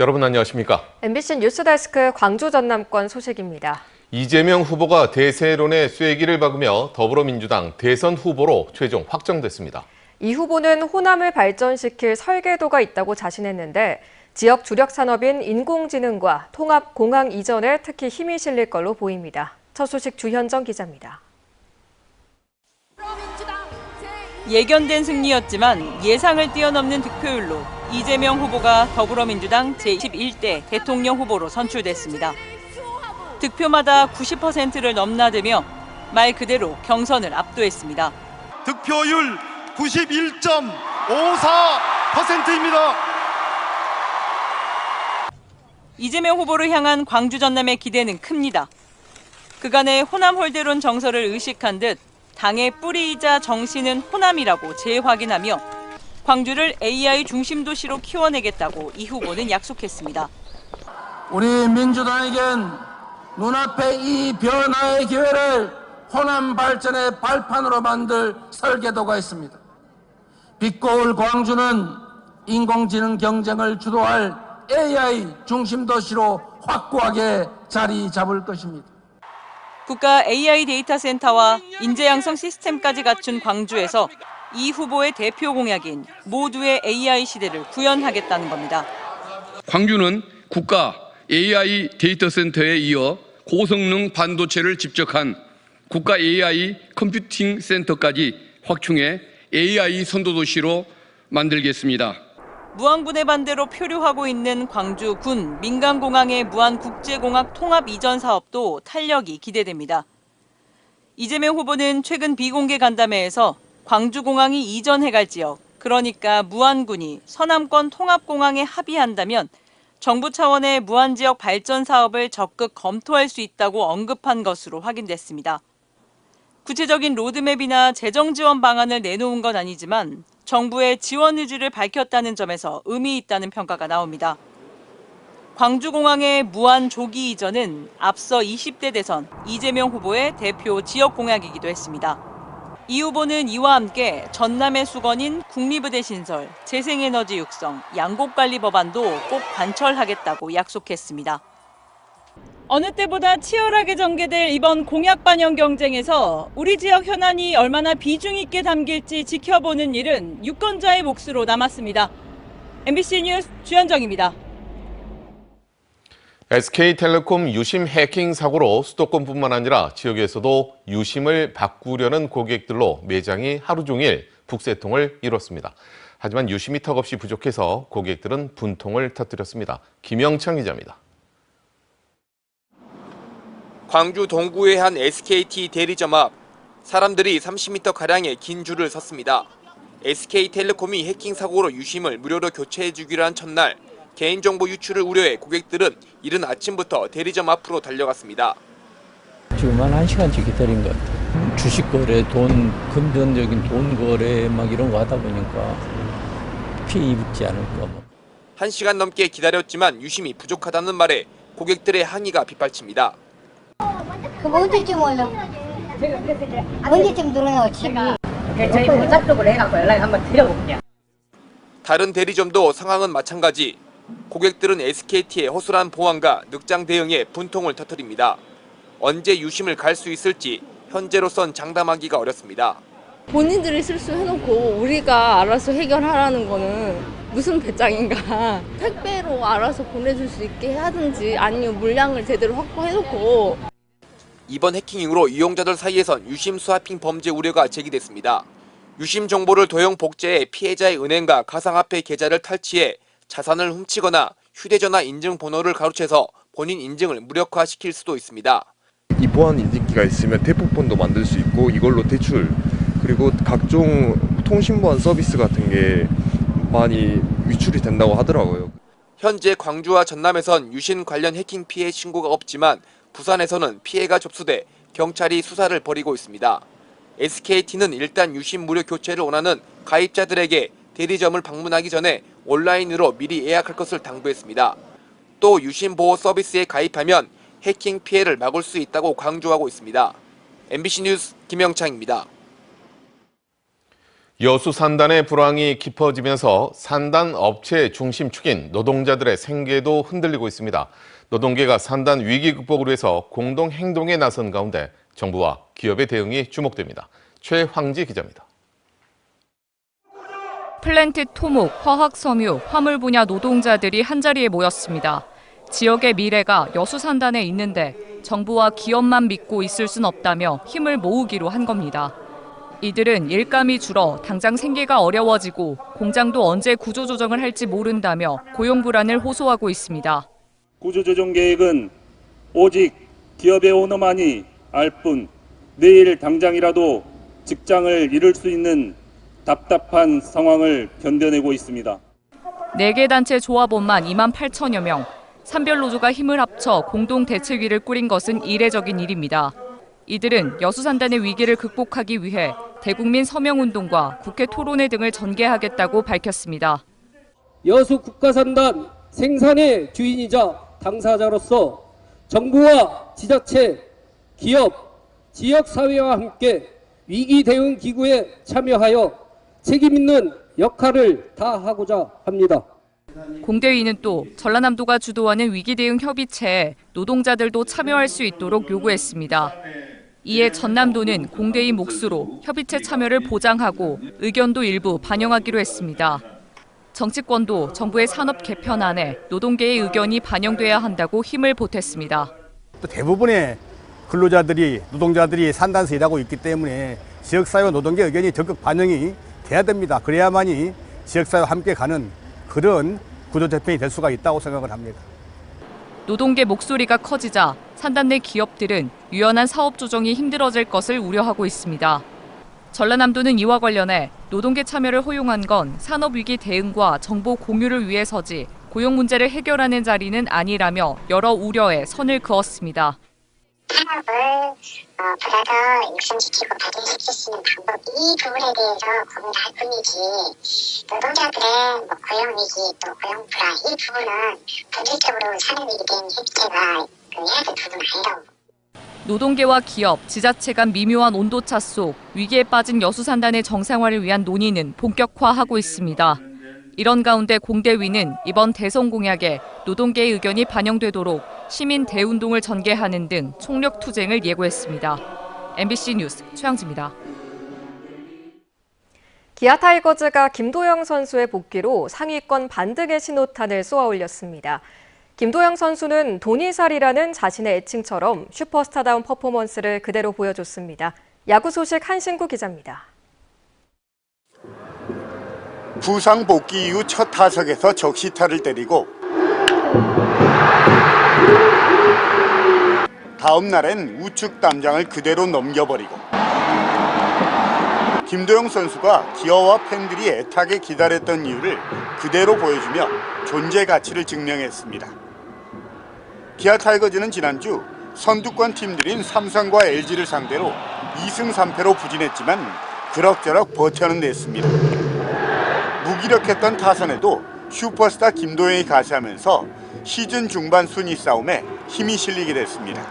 여러분 안녕하십니까? MBC 뉴스데스크 광주 전남권 소식입니다. 이재명 후보가 대세론의 쐐기를 박으며 더불어민주당 대선 후보로 최종 확정됐습니다. 이 후보는 호남을 발전시킬 설계도가 있다고 자신했는데 지역 주력 산업인 인공지능과 통합공항 이전에 특히 힘이 실릴 걸로 보입니다. 첫 소식 주현정 기자입니다. 예견된 승리였지만 예상을 뛰어넘는 득표율로 이재명 후보가 더불어민주당 제21대 대통령 후보로 선출됐습니다. 득표마다 90%를 넘나들며 말 그대로 경선을 압도했습니다. 득표율 91.54%입니다. 이재명 후보를 향한 광주 전남의 기대는 큽니다. 그간의 호남 홀대론 정서를 의식한 듯 당의 뿌리이자 정신은 호남이라고 재확인하며 광주를 AI 중심 도시로 키워내겠다고 이 후보는 약속했습니다. 우리 민주당에겐 눈앞에 이 변화의 기회를 호남 발전의 발판으로 만들 설계도가 있습니다. 빛고울 광주는 인공지능 경쟁을 주도할 AI 중심 도시로 확고하게 자리 잡을 것입니다. 국가 AI 데이터 센터와 인재 양성 시스템까지 갖춘 광주에서 이 후보의 대표 공약인 모두의 AI 시대를 구현하겠다는 겁니다. 광주는 국가 AI 데이터 센터에 이어 고성능 반도체를 집적한 국가 AI 컴퓨팅 센터까지 확충해 AI 선도도시로 만들겠습니다. 무안군의 반대로 표류하고 있는 광주군 민간공항의 무안국제공항 통합 이전 사업도 탄력이 기대됩니다. 이재명 후보는 최근 비공개 간담회에서 광주공항이 이전해갈 지역, 그러니까 무안군이 서남권 통합공항에 합의한다면 정부 차원의 무안지역 발전 사업을 적극 검토할 수 있다고 언급한 것으로 확인됐습니다. 구체적인 로드맵이나 재정 지원 방안을 내놓은 건 아니지만 정부의 지원 의지를 밝혔다는 점에서 의미 있다는 평가가 나옵니다. 광주공항의 무안 조기 이전은 앞서 20대 대선 이재명 후보의 대표 지역 공약이기도 했습니다. 이 후보는 이와 함께 전남의 수건인 국립의대 신설, 재생에너지 육성, 양곡관리 법안도 꼭 관철하겠다고 약속했습니다. 어느 때보다 치열하게 전개될 이번 공약 반영 경쟁에서 우리 지역 현안이 얼마나 비중 있게 담길지 지켜보는 일은 유권자의 몫으로 남았습니다. MBC 뉴스 주현정입니다. SK텔레콤 유심 해킹 사고로 수도권뿐만 아니라 지역에서도 유심을 바꾸려는 고객들로 매장이 하루 종일 북새통을 이뤘습니다. 하지만 유심이 턱없이 부족해서 고객들은 분통을 터뜨렸습니다. 김영창 기자입니다. 광주 동구의 한 SKT 대리점 앞 사람들이 30m가량의 긴 줄을 섰습니다. SK텔레콤이 해킹 사고로 유심을 무료로 교체해주기로 한 첫날 개인정보 유출을 우려해 고객들은 이른 아침부터 대리점 앞으로 달려갔습니다. 지금 한 1시간씩 기다린 것 같아요. 주식 거래, 금전적인 돈 거래 막 이런 거 하다 보니까 피해 입지 않을까 뭐. 1시간 넘게 기다렸지만 유심이 부족하다는 말에 고객들의 항의가 빗발칩니다. 그럼 언제쯤 올려? 언제쯤 들어요 집이? 저희 본사쪽으로 해갖고 연락을 한번 드려볼게요. 다른 대리점도 상황은 마찬가지. 고객들은 SKT의 허술한 보안과 늑장 대응에 분통을 터뜨립니다. 언제 유심을 갈 수 있을지 현재로선 장담하기가 어렵습니다. 본인들이 실수해놓고 우리가 알아서 해결하라는 거는 무슨 배짱인가. 택배로 알아서 보내줄 수 있게 하든지 아니면 물량을 제대로 확보해놓고. 이번 해킹 이후로 이용자들 사이에선 유심 스와핑 범죄 우려가 제기됐습니다. 유심 정보를 도용 복제해 피해자의 은행과 가상화폐 계좌를 탈취해 자산을 훔치거나 휴대전화 인증 번호를 가로채서 본인 인증을 무력화시킬 수도 있습니다. 이 보안 인증기가 있으면 대포폰도 만들 수 있고 이걸로 대출 그리고 각종 통신보안 서비스 같은 게 많이 유출이 된다고 하더라고요. 현재 광주와 전남에선 유심 관련 해킹 피해 신고가 없지만 부산에서는 피해가 접수돼 경찰이 수사를 벌이고 있습니다. SKT는 일단 유심 무료 교체를 원하는 가입자들에게 대리점을 방문하기 전에 온라인으로 미리 예약할 것을 당부했습니다. 또 유심 보호 서비스에 가입하면 해킹 피해를 막을 수 있다고 강조하고 있습니다. MBC 뉴스 김영창입니다. 여수 산단의 불황이 깊어지면서 산단 업체 중심축인 노동자들의 생계도 흔들리고 있습니다. 노동계가 산단 위기 극복을 위해서 공동 행동에 나선 가운데 정부와 기업의 대응이 주목됩니다. 최황지 기자입니다. 플랜트 토목, 화학 섬유, 화물 분야 노동자들이 한자리에 모였습니다. 지역의 미래가 여수 산단에 있는데 정부와 기업만 믿고 있을 순 없다며 힘을 모으기로 한 겁니다. 이들은 일감이 줄어 당장 생계가 어려워지고 공장도 언제 구조조정을 할지 모른다며 고용 불안을 호소하고 있습니다. 구조조정 계획은 오직 기업의 오너만이 알 뿐 내일 당장이라도 직장을 잃을 수 있는 답답한 상황을 견뎌내고 있습니다. 4개 단체 조합원만 2만 8천여 명, 산별노조가 힘을 합쳐 공동대책위를 꾸린 것은 이례적인 일입니다. 이들은 여수 산단의 위기를 극복하기 위해 대국민 서명운동과 국회 토론회 등을 전개하겠다고 밝혔습니다. 여수 국가산단 생산의 주인이자 당사자로서 정부와 지자체, 기업, 지역사회와 함께 위기 대응 기구에 참여하여 책임 있는 역할을 다하고자 합니다. 공대위는 또 전라남도가 주도하는 위기 대응 협의체에 노동자들도 참여할 수 있도록 요구했습니다. 이에 전남도는 공대위 몫으로 협의체 참여를 보장하고 의견도 일부 반영하기로 했습니다. 정치권도 정부의 산업 개편안에 노동계의 의견이 반영돼야 한다고 힘을 보탰습니다. 대부분의 근로자들이, 노동자들이 산단에서 일하고 있기 때문에 지역사회와 노동계 의견이 적극 반영이 돼야 됩니다. 그래야만이 지역사회와 함께 가는 그런 구조재편이 될 수가 있다고 생각을 합니다. 노동계 목소리가 커지자 산단 내 기업들은 유연한 사업 조정이 힘들어질 것을 우려하고 있습니다. 전라남도는 이와 관련해 노동계 참여를 허용한 건 산업위기 대응과 정보 공유를 위해서지 고용 문제를 해결하는 자리는 아니라며 여러 우려에 선을 그었습니다. 산업을 보다 더 육성시키고 발전시킬 수 있는 방법, 이 부분에 대해서 고민을 할 뿐이지 노동자들의 고용 위기 또 고용 불안 이 부분은 본질적으로 산업위기 대응 협의체가 해야 될 부분은 아니라고. 노동계와 기업, 지자체 간 미묘한 온도차 속 위기에 빠진 여수 산단의 정상화를 위한 논의는 본격화하고 있습니다. 이런 가운데 공대위는 이번 대선 공약에 노동계의 의견이 반영되도록 시민 대운동을 전개하는 등 총력 투쟁을 예고했습니다. MBC 뉴스 최양지입니다. 기아 타이거즈가 김도영 선수의 복귀로 상위권 반등의 신호탄을 쏘아 올렸습니다. 김도영 선수는 돈이살이라는 자신의 애칭처럼 슈퍼스타다운 퍼포먼스를 그대로 보여줬습니다. 야구 소식 한신구 기자입니다. 부상 복귀 이후 첫 타석에서 적시타를 때리고 다음 날엔 우측 담장을 그대로 넘겨버리고 김도영 선수가 기아와 팬들이 애타게 기다렸던 이유를 그대로 보여주며 존재 가치를 증명했습니다. 기아 타이거즈는 지난주 선두권 팀들인 삼성과 LG를 상대로 2승 3패로 부진했지만 그럭저럭 버텨는 냈습니다. 무기력했던 타선에도 슈퍼스타 김도영이 가세하면서 시즌 중반 순위 싸움에 힘이 실리게 됐습니다.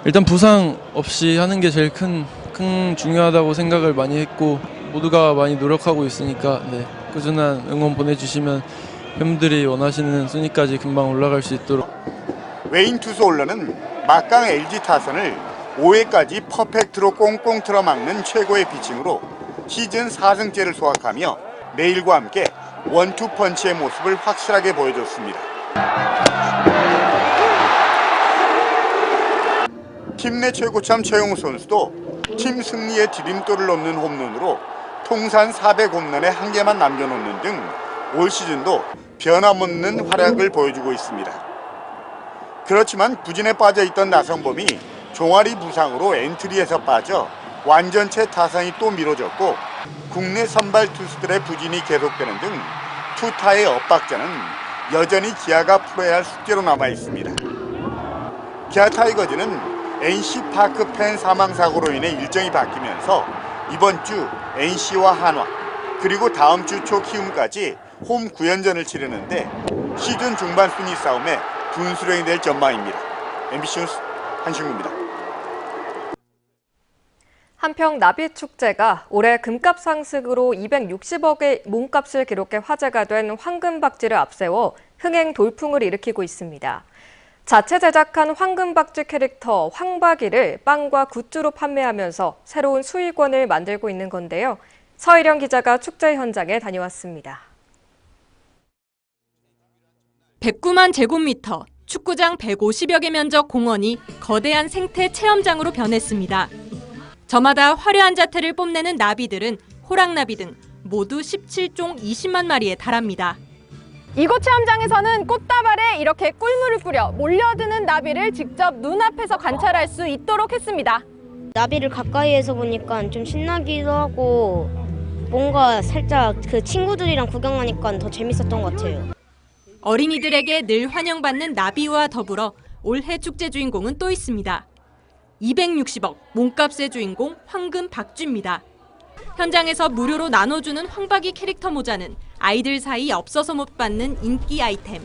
일단 부상 없이 하는 게 제일 큰 중요하다고 생각을 많이 했고 모두가 많이 노력하고 있으니까 꾸준한 응원 보내주시면 팬분들이 원하시는 순위까지 금방 올라갈 수 있도록. 외인 투수 올러는 막강 LG 타선을 5회까지 퍼펙트로 꽁꽁 틀어막는 최고의 피칭으로 시즌 4승째를 소확하며 내일과 함께 원투 펀치의 모습을 확실하게 보여줬습니다. 팀 내 최고참 최용우 선수도 팀 승리의 디딤돌을 놓는 홈런으로 통산 400홈런에 한 개만 남겨놓는 등 올 시즌도 변함없는 활약을 보여주고 있습니다. 그렇지만 부진에 빠져있던 나성범이 종아리 부상으로 엔트리에서 빠져 완전체 타선이 또 미뤄졌고 국내 선발 투수들의 부진이 계속되는 등 투타의 엇박자는 여전히 기아가 풀어야 할 숙제로 남아 있습니다. 기아 타이거즈는 NC 파크 팬 사망 사고로 인해 일정이 바뀌면서 이번 주 NC와 한화 그리고 다음 주 초 키움까지 홈 9연전을 치르는데 시즌 중반 순위 싸움에 분수령이 될 전망입니다. MBC 뉴스 한신구입니다. 한평 나비축제가 올해 금값 상승으로 260억의 몸값을 기록해 화제가 된 황금박쥐를 앞세워 흥행 돌풍을 일으키고 있습니다. 자체 제작한 황금박쥐 캐릭터 황박이를 빵과 굿즈로 판매하면서 새로운 수익원을 만들고 있는 건데요. 서희령 기자가 축제 현장에 다녀왔습니다. 109만 제곱미터, 축구장 150여 개 면적 공원이 거대한 생태 체험장으로 변했습니다. 저마다 화려한 자태를 뽐내는 나비들은 호랑나비 등 모두 17종 20만 마리에 달합니다. 이곳 체험장에서는 꽃다발에 이렇게 꿀물을 뿌려 몰려드는 나비를 직접 눈앞에서 관찰할 수 있도록 했습니다. 나비를 가까이에서 보니까 좀 신나기도 하고 뭔가 살짝 그 친구들이랑 구경하니까 더 재밌었던 것 같아요. 어린이들에게 늘 환영받는 나비와 더불어 올해 축제 주인공은 또 있습니다. 260억 몸값의 주인공 황금박쥐입니다. 현장에서 무료로 나눠주는 황박이 캐릭터 모자는 아이들 사이 없어서 못 받는 인기 아이템.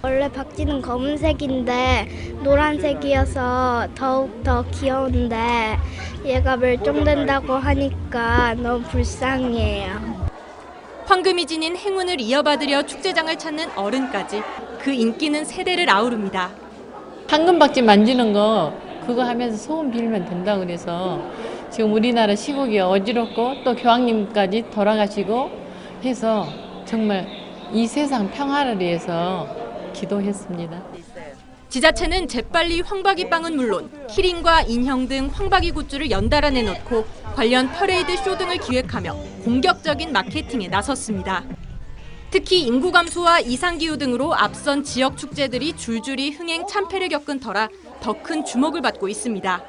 원래 박쥐는 검은색인데 노란색이어서 더욱 더 귀여운데 얘가 멸종된다고 하니까 너무 불쌍해요. 황금이 지닌 행운을 이어받으려 축제장을 찾는 어른까지 그 인기는 세대를 아우릅니다. 황금박쥐 만지는 거 그거 하면서 소원 빌면 된다고 그래서 지금 우리나라 시국이 어지럽고 또 교황님까지 돌아가시고 해서 정말 이 세상 평화를 위해서 기도했습니다. 지자체는 재빨리 황박이 빵은 물론 키링과 인형 등 황박이 굿즈를 연달아 내놓고 관련 퍼레이드 쇼 등을 기획하며 공격적인 마케팅에 나섰습니다. 특히 인구 감소와 이상기후 등으로 앞선 지역 축제들이 줄줄이 흥행 참패를 겪은 터라 더 큰 주목을 받고 있습니다.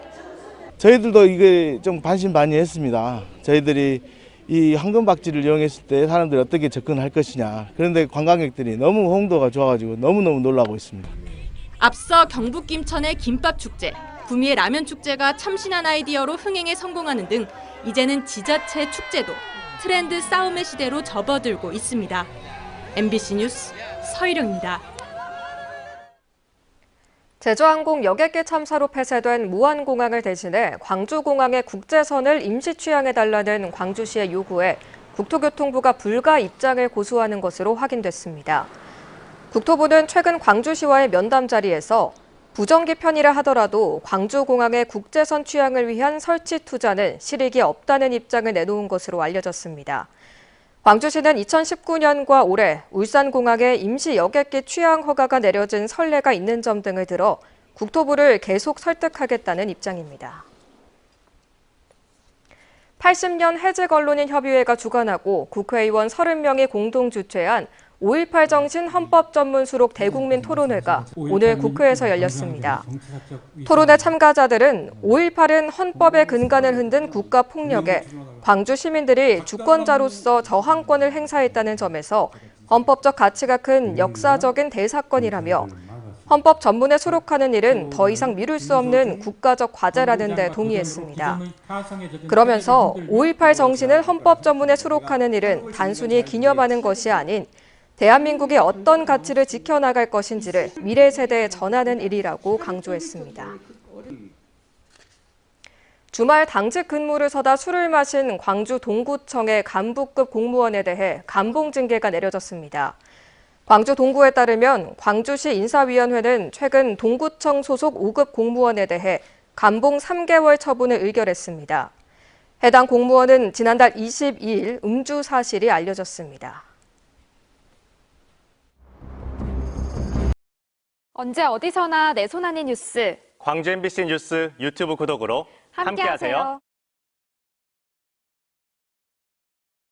저희들도 이게 좀 반신반의했습니다. 저희들이 이 황금박쥐를 이용했을 때 사람들이 어떻게 접근할 것이냐. 그런데 관광객들이 너무 홍도가 좋아가지고 너무너무 놀라고 있습니다. 앞서 경북 김천의 김밥축제, 구미의 라면축제가 참신한 아이디어로 흥행에 성공하는 등 이제는 지자체 축제도 트렌드 싸움의 시대로 접어들고 있습니다. MBC 뉴스 서희령입니다. 제주항공 여객기 참사로 폐쇄된 무안공항을 대신해 광주공항의 국제선을 임시 취항해달라는 광주시의 요구에 국토교통부가 불가 입장을 고수하는 것으로 확인됐습니다. 국토부는 최근 광주시와의 면담 자리에서 부정기 편이라 하더라도 광주공항의 국제선 취항을 위한 설치 투자는 실익이 없다는 입장을 내놓은 것으로 알려졌습니다. 광주시는 2019년과 올해 울산공항에 임시 여객기 취항 허가가 내려진 선례가 있는 점 등을 들어 국토부를 계속 설득하겠다는 입장입니다. 80년 해직 언론인 협의회가 주관하고 국회의원 30명이 공동 주최한 5.18 정신 헌법 전문 수록 대국민 토론회가 오늘 국회에서 열렸습니다. 토론회 참가자들은 5.18은 헌법의 근간을 흔든 국가 폭력에 광주 시민들이 주권자로서 저항권을 행사했다는 점에서 헌법적 가치가 큰 역사적인 대사건이라며 헌법 전문에 수록하는 일은 더 이상 미룰 수 없는 국가적 과제라는 데 동의했습니다. 그러면서 5.18 정신을 헌법 전문에 수록하는 일은 단순히 기념하는 것이 아닌 대한민국이 어떤 가치를 지켜나갈 것인지를 미래 세대에 전하는 일이라고 강조했습니다. 주말 당직 근무를 서다 술을 마신 광주 동구청의 간부급 공무원에 대해 감봉 징계가 내려졌습니다. 광주 동구에 따르면 광주시 인사위원회는 최근 동구청 소속 5급 공무원에 대해 감봉 3개월 처분을 의결했습니다. 해당 공무원은 지난달 22일 음주 사실이 알려졌습니다. 언제 어디서나 내 손 안의 뉴스. 광주 MBC 뉴스 유튜브 구독으로 함께하세요.